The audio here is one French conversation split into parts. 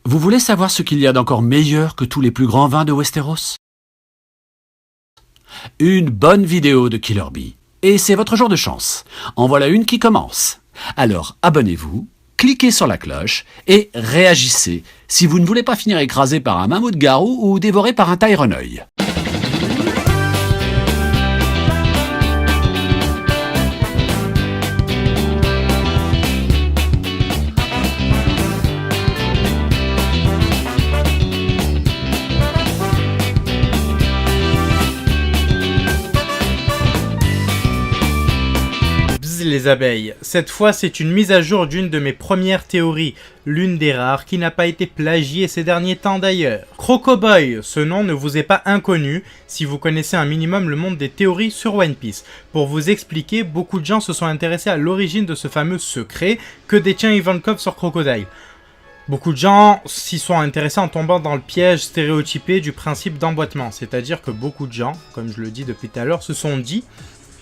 Vous voulez savoir ce qu'il y a d'encore meilleur que tous les plus grands vins de Westeros? Une bonne vidéo de Killer Bee. Et c'est votre jour de chance. En voilà une qui commence. Alors abonnez-vous, cliquez sur la cloche et réagissez si vous ne voulez pas finir écrasé par un mammouth-garou ou dévoré par un Tyroneuil. Les abeilles. Cette fois, c'est une mise à jour d'une de mes premières théories, l'une des rares qui n'a pas été plagiée ces derniers temps d'ailleurs. Crocoboy, ce nom ne vous est pas inconnu si vous connaissez un minimum le monde des théories sur One Piece. Pour vous expliquer, beaucoup de gens se sont intéressés à l'origine de ce fameux secret que détient Ivankov sur Crocodile. Beaucoup de gens s'y sont intéressés en tombant dans le piège stéréotypé du principe d'emboîtement, c'est-à-dire que beaucoup de gens, comme je le dis depuis tout à l'heure, se sont dit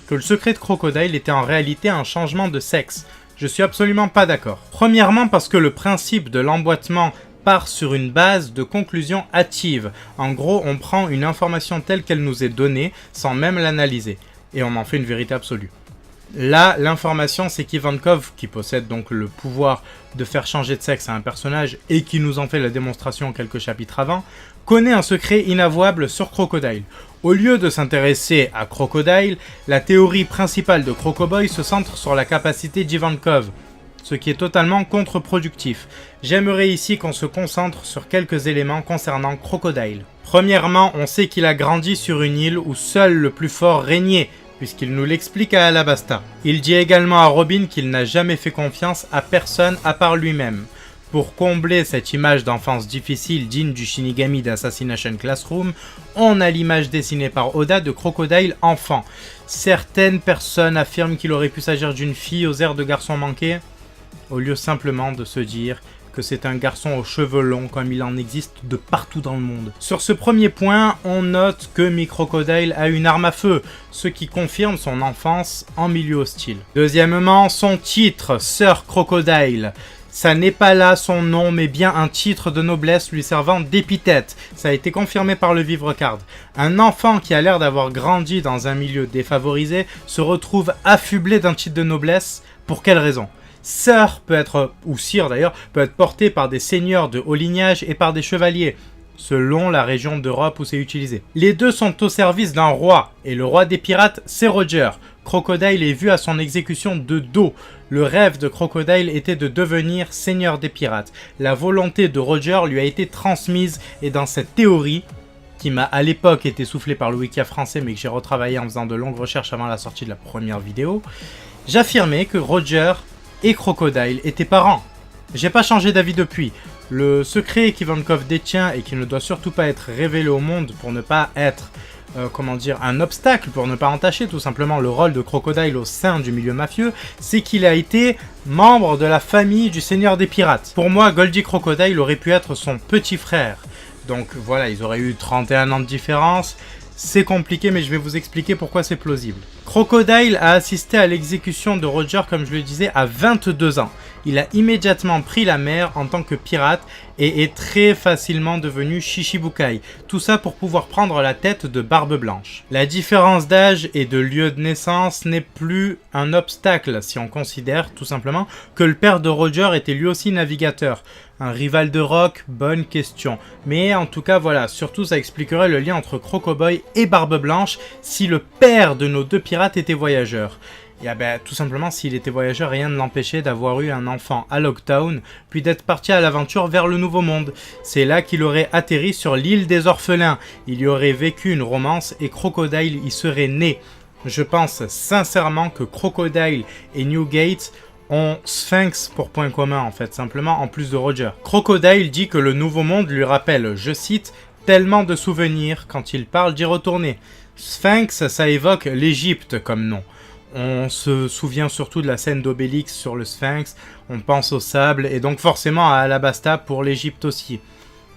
que le secret de Crocodile était en réalité un changement de sexe. Je suis absolument pas d'accord. Premièrement parce que le principe de l'emboîtement part sur une base de conclusion hâtive. En gros, on prend une information telle qu'elle nous est donnée sans même l'analyser. Et on en fait une vérité absolue. Là, l'information, c'est qu'Ivankov, qui possède donc le pouvoir de faire changer de sexe à un personnage et qui nous en fait la démonstration quelques chapitres avant, connaît un secret inavouable sur Crocodile. Au lieu de s'intéresser à Crocodile, la théorie principale de Crocoboy se centre sur la capacité d'Ivankov, ce qui est totalement contre-productif. J'aimerais ici qu'on se concentre sur quelques éléments concernant Crocodile. Premièrement, on sait qu'il a grandi sur une île où seul le plus fort régnait, puisqu'il nous l'explique à Alabasta. Il dit également à Robin qu'il n'a jamais fait confiance à personne à part lui-même. Pour combler cette image d'enfance difficile digne du Shinigami d'Assassination Classroom, on a l'image dessinée par Oda de Crocodile enfant. Certaines personnes affirment qu'il aurait pu s'agir d'une fille aux airs de garçon manqué, au lieu simplement de se dire que c'est un garçon aux cheveux longs comme il en existe de partout dans le monde. Sur ce premier point, on note que Mi-Crocodile a une arme à feu, ce qui confirme son enfance en milieu hostile. Deuxièmement, son titre, Sir Crocodile. Ça n'est pas là son nom, mais bien un titre de noblesse lui servant d'épithète. Ça a été confirmé par le Vivre-Card. Un enfant qui a l'air d'avoir grandi dans un milieu défavorisé se retrouve affublé d'un titre de noblesse. Pour quelle raison ? Sir peut être, ou sire d'ailleurs, peut être porté par des seigneurs de haut lignage et par des chevaliers, selon la région d'Europe où c'est utilisé. Les deux sont au service d'un roi, et le roi des pirates, c'est Roger. Crocodile est vu à son exécution de dos. Le rêve de Crocodile était de devenir seigneur des pirates. La volonté de Roger lui a été transmise, et dans cette théorie, qui m'a à l'époque été soufflée par le Wikia français, mais que j'ai retravaillé en faisant de longues recherches avant la sortie de la première vidéo, j'affirmais que Roger et Crocodile étaient parents. J'ai pas changé d'avis depuis. Le secret qu'Ivankov détient et qui ne doit surtout pas être révélé au monde pour ne pas être, un obstacle, pour ne pas entacher tout simplement le rôle de Crocodile au sein du milieu mafieux, c'est qu'il a été membre de la famille du Seigneur des Pirates. Pour moi, Goldie Crocodile aurait pu être son petit frère. Donc voilà, ils auraient eu 31 ans de différence. C'est compliqué, mais je vais vous expliquer pourquoi c'est plausible. Crocodile a assisté à l'exécution de Roger, comme je le disais, à 22 ans. Il a immédiatement pris la mer en tant que pirate et est très facilement devenu Shichibukai. Tout ça pour pouvoir prendre la tête de Barbe Blanche. La différence d'âge et de lieu de naissance n'est plus un obstacle si on considère tout simplement que le père de Roger était lui aussi navigateur. Un rival de Rock, bonne question. Mais en tout cas voilà, surtout ça expliquerait le lien entre Crocoboy et Barbe Blanche si le père de nos deux pirates était voyageur. Et tout simplement, s'il était voyageur, rien ne l'empêchait d'avoir eu un enfant à Locktown, puis d'être parti à l'aventure vers le Nouveau Monde. C'est là qu'il aurait atterri sur l'île des orphelins. Il y aurait vécu une romance et Crocodile y serait né. Je pense sincèrement que Crocodile et Newgate ont Sphinx pour point commun en fait, simplement en plus de Roger. Crocodile dit que le Nouveau Monde lui rappelle, je cite, « tellement de souvenirs quand il parle d'y retourner ». Sphinx, ça évoque l'Égypte comme nom. On se souvient surtout de la scène d'Obélix sur le Sphinx, on pense au sable et donc forcément à Alabasta pour l'Égypte aussi.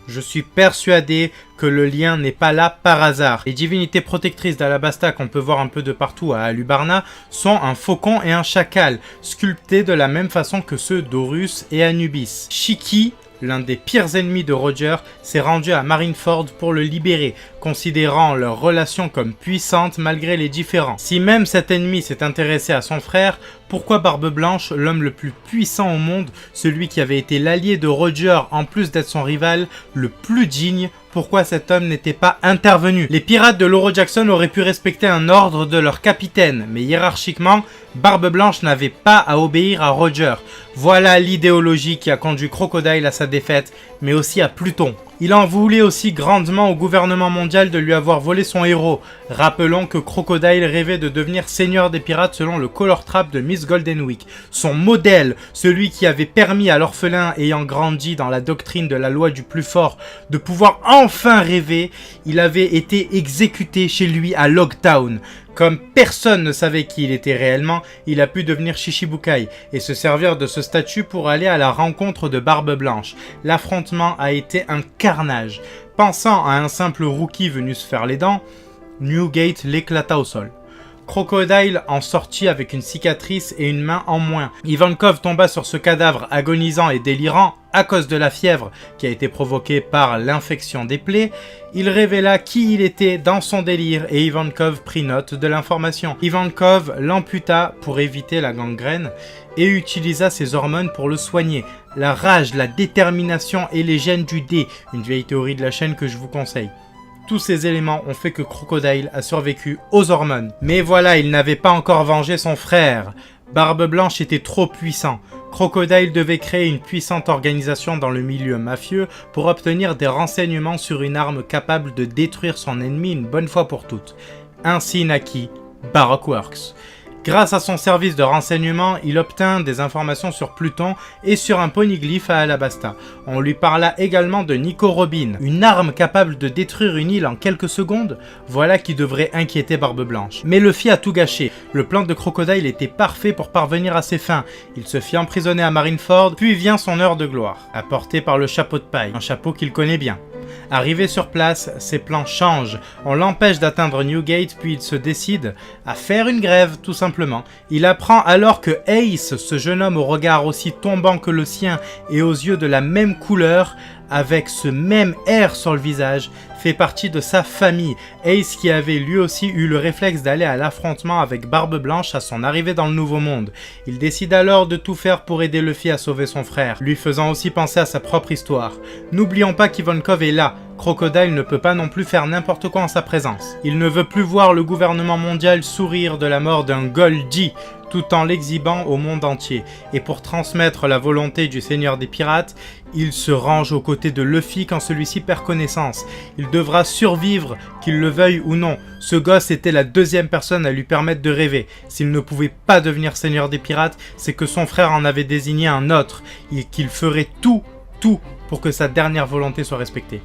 Je suis persuadé que le lien n'est pas là par hasard. Les divinités protectrices d'Alabasta qu'on peut voir un peu de partout à Alubarna sont un faucon et un chacal, sculptés de la même façon que ceux d'Horus et Anubis. Shiki l'un des pires ennemis de Roger, s'est rendu à Marineford pour le libérer, considérant leur relation comme puissante malgré les différends. Si même cet ennemi s'est intéressé à son frère, pourquoi Barbe Blanche, l'homme le plus puissant au monde, celui qui avait été l'allié de Roger en plus d'être son rival, le plus digne, pourquoi cet homme n'était pas intervenu? Les pirates de l'Oro Jackson auraient pu respecter un ordre de leur capitaine, mais hiérarchiquement, Barbe Blanche n'avait pas à obéir à Roger. Voilà l'idéologie qui a conduit Crocodile à sa défaite, mais aussi à Pluton. Il en voulait aussi grandement au gouvernement mondial de lui avoir volé son héros. Rappelons que Crocodile rêvait de devenir seigneur des pirates selon le color trap de Miss Golden Week. Son modèle, celui qui avait permis à l'orphelin ayant grandi dans la doctrine de la loi du plus fort de pouvoir enfin rêver, il avait été exécuté chez lui à Logtown. Comme personne ne savait qui il était réellement, il a pu devenir Shichibukai et se servir de ce statut pour aller à la rencontre de Barbe Blanche. L'affrontement a été un carnage. Pensant à un simple rookie venu se faire les dents, Newgate l'éclata au sol. Crocodile en sortit avec une cicatrice et une main en moins. Ivankov tomba sur ce cadavre agonisant et délirant à cause de la fièvre qui a été provoquée par l'infection des plaies. Il révéla qui il était dans son délire et Ivankov prit note de l'information. Ivankov l'amputa pour éviter la gangrène et utilisa ses hormones pour le soigner. La rage, la détermination et les gènes du dé, une vieille théorie de la chaîne que je vous conseille. Tous ces éléments ont fait que Crocodile a survécu aux hormones. Mais voilà, il n'avait pas encore vengé son frère. Barbe Blanche était trop puissant. Crocodile devait créer une puissante organisation dans le milieu mafieux pour obtenir des renseignements sur une arme capable de détruire son ennemi une bonne fois pour toutes. Ainsi naquit Baroque Works. Grâce à son service de renseignement, il obtint des informations sur Pluton et sur un ponyglyphe à Alabasta. On lui parla également de Nico Robin, une arme capable de détruire une île en quelques secondes. Voilà qui devrait inquiéter Barbe Blanche. Mais Luffy a tout gâché. Le plan de Crocodile était parfait pour parvenir à ses fins. Il se fit emprisonner à Marineford, puis vient son heure de gloire, apportée par le chapeau de paille, un chapeau qu'il connaît bien. Arrivé sur place, ses plans changent. On l'empêche d'atteindre Newgate, puis il se décide à faire une grève, tout simplement. Il apprend alors que Ace, ce jeune homme au regard aussi tombant que le sien et aux yeux de la même couleur, avec ce même air sur le visage, fait partie de sa famille. Ace qui avait lui aussi eu le réflexe d'aller à l'affrontement avec Barbe Blanche à son arrivée dans le Nouveau Monde. Il décide alors de tout faire pour aider Luffy à sauver son frère, lui faisant aussi penser à sa propre histoire. N'oublions pas qu'Ivankov est là. Crocodile ne peut pas non plus faire n'importe quoi en sa présence. Il ne veut plus voir le gouvernement mondial sourire de la mort d'un Goldie, tout en l'exhibant au monde entier. Et pour transmettre la volonté du Seigneur des Pirates, il se range aux côtés de Luffy quand celui-ci perd connaissance. Il devra survivre, qu'il le veuille ou non. Ce gosse était la deuxième personne à lui permettre de rêver. S'il ne pouvait pas devenir Seigneur des Pirates, c'est que son frère en avait désigné un autre, et qu'il ferait tout pour que sa dernière volonté soit respectée.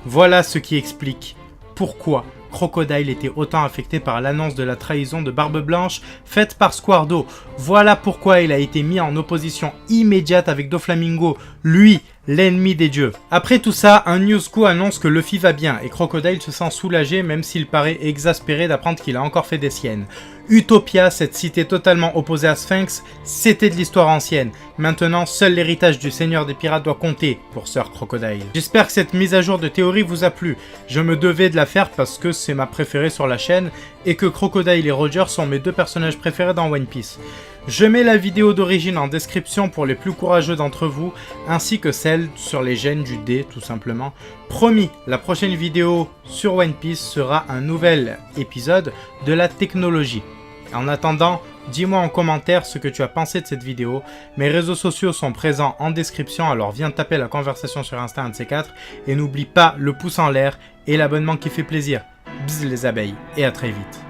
Voilà ce qui explique pourquoi Crocodile était autant affecté par l'annonce de la trahison de Barbe Blanche faite par Squardo. Voilà pourquoi il a été mis en opposition immédiate avec Doflamingo, lui, l'ennemi des dieux. Après tout ça, un Newsco annonce que Luffy va bien et Crocodile se sent soulagé même s'il paraît exaspéré d'apprendre qu'il a encore fait des siennes. Utopia, cette cité totalement opposée à Sphinx, c'était de l'histoire ancienne. Maintenant, seul l'héritage du Seigneur des Pirates doit compter pour Sir Crocodile. J'espère que cette mise à jour de théorie vous a plu. Je me devais de la faire parce que c'est ma préférée sur la chaîne et que Crocodile et Roger sont mes deux personnages préférés dans One Piece. Je mets la vidéo d'origine en description pour les plus courageux d'entre vous, ainsi que celle sur les gènes du dé, tout simplement. Promis, la prochaine vidéo sur One Piece sera un nouvel épisode de la technologie. En attendant, dis-moi en commentaire ce que tu as pensé de cette vidéo. Mes réseaux sociaux sont présents en description, alors viens taper la conversation sur Insta, un de ces quatre. Et n'oublie pas le pouce en l'air et l'abonnement qui fait plaisir. Bzz les abeilles, et à très vite.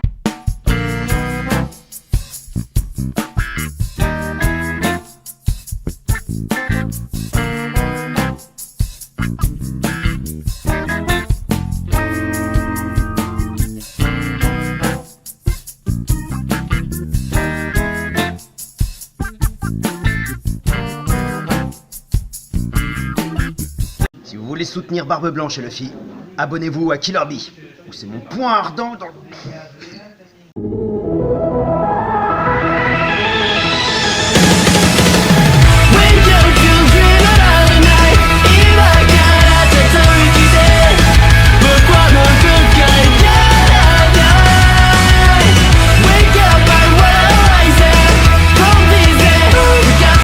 Si vous voulez soutenir Barbe Blanche et Luffy, abonnez-vous à Killer Bee, où c'est mon point ardent dans...